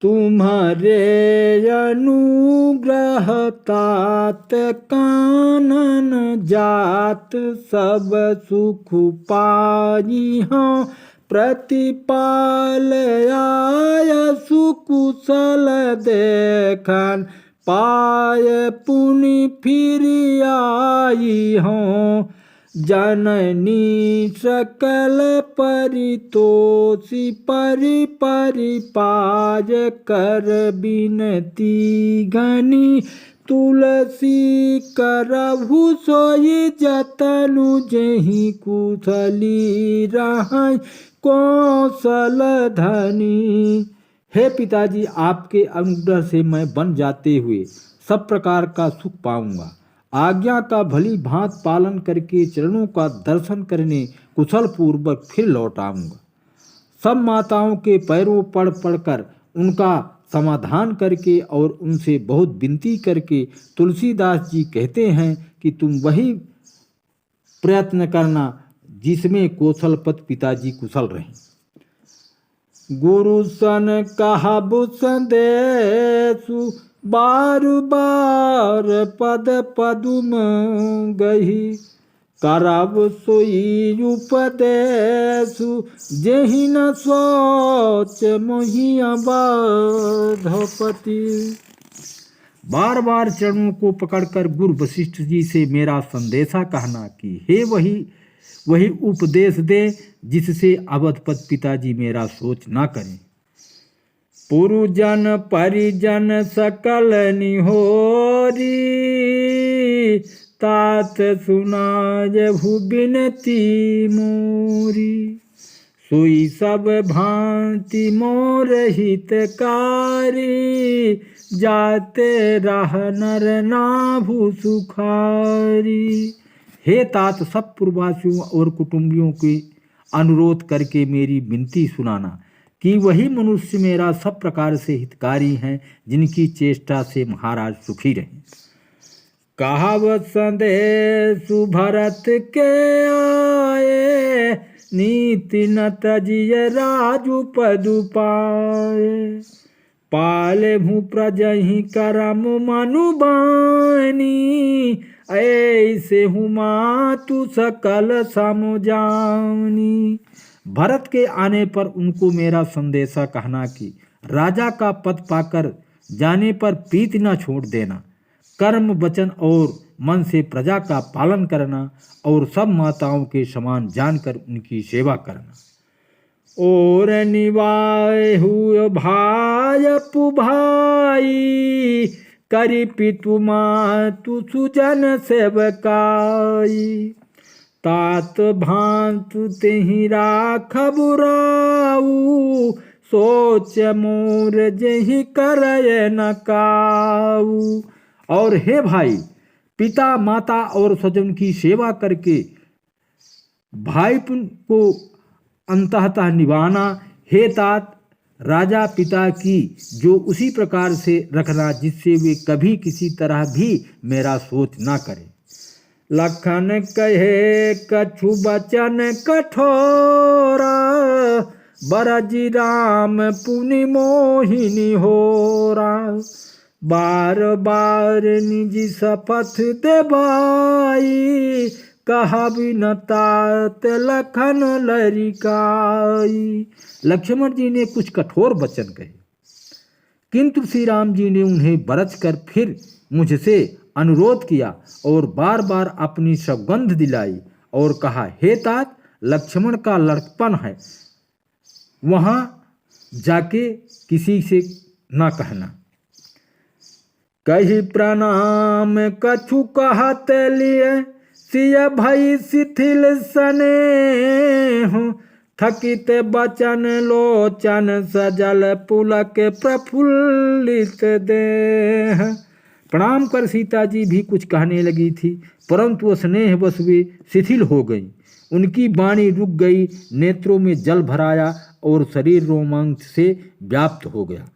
तुम्हारे अनुग्रह तात कानन जात सब सुख पाई हूँ प्रतिपाल आय सुकुशल देखन पाय पुनि फिर आई हूँ जननी सकल परितोषी परिपाज कर बिनती घनी तुलसी करहु सोई जतनु जहि कुशली रहै कौशल धनी। हे पिताजी, आपके अनुग्रह से मैं बन जाते हुए सब प्रकार का सुख पाऊंगा। आज्ञा का भली भांत पालन करके चरणों का दर्शन करने कुशल पूर्वक फिर लौट आऊंगा। सब माताओं के पैरों पड़ पड़कर उनका समाधान करके और उनसे बहुत विनती करके तुलसीदास जी कहते हैं कि तुम वही प्रयत्न करना जिसमें कौशलपत पिताजी कुशल रहें। गुरु सन कहबु संदेशु बार बार पद पदुम गही करब सोई उपदेशु जेहि न सोच मोहिया बाधपति। बार बार चरणों को पकड़कर गुरु वशिष्ठ जी से मेरा संदेशा कहना कि हे वही उपदेश दे जिससे अवधपत पिताजी मेरा सोच ना करें। पुरुजन परिजन सकल निहोरी तात सुनाय भुबिनती मोरी सोई सब भांति मोर हितकारी जाते रह नर नाभु सुखारी। हे तात, सब पूर्ववासियों और कुटुंबियों के अनुरोध करके मेरी विनती सुनाना कि वही मनुष्य मेरा सब प्रकार से हितकारी हैं जिनकी चेष्टा से महाराज सुखी रहें। कहावत संदेशु भरत के आए नीति न तजिय राजु पदु पाए पाले भू प्रजहि करम मनु बानी ऐसे हुमा तू सकल समुजानी। भरत के आने पर उनको मेरा संदेशा कहना कि राजा का पद पाकर जाने पर प्रीति न छोड़ देना, कर्म वचन और मन से प्रजा का पालन करना और सब माताओं के समान जानकर उनकी सेवा करना। और निवाय हुए भाई पुभाई करी पितु मातु सुजन सेवकाई तात भांतु तेहि राखब राऊ सोच मोर जहि करय न काऊ। और हे भाई, पिता माता और स्वजन की सेवा करके भाईपन को अंततः निभाना। हे तात, राजा पिता की जो उसी प्रकार से रखना जिससे वे कभी किसी तरह भी मेरा सोच ना करें। लखन कहे कछु बचन कठोरा बरजी राम पुनि मोहिनी होरा बार बार निज शपथ देवाई कहा बिन तात लखन लरिकाई। लक्ष्मण जी ने कुछ कठोर वचन कहे, किंतु श्री राम जी ने उन्हें बरच कर फिर मुझसे अनुरोध किया और बार बार अपनी सौगंध दिलाई और कहा, हे तात, लक्ष्मण का लड़कपन है, वहां जाके किसी से न कहना। कही प्रणाम कछु कहत लिए सिय भई शिथिल स्नेह थकित बचन लोचन सजल पुलक प्रफुल्लित देह। प्रणाम कर सीता जी भी कुछ कहने लगी थी, परंतु स्नेह बस वे शिथिल हो गई। उनकी वाणी रुक गई, नेत्रों में जल भराया और शरीर रोमांच से व्याप्त हो गया।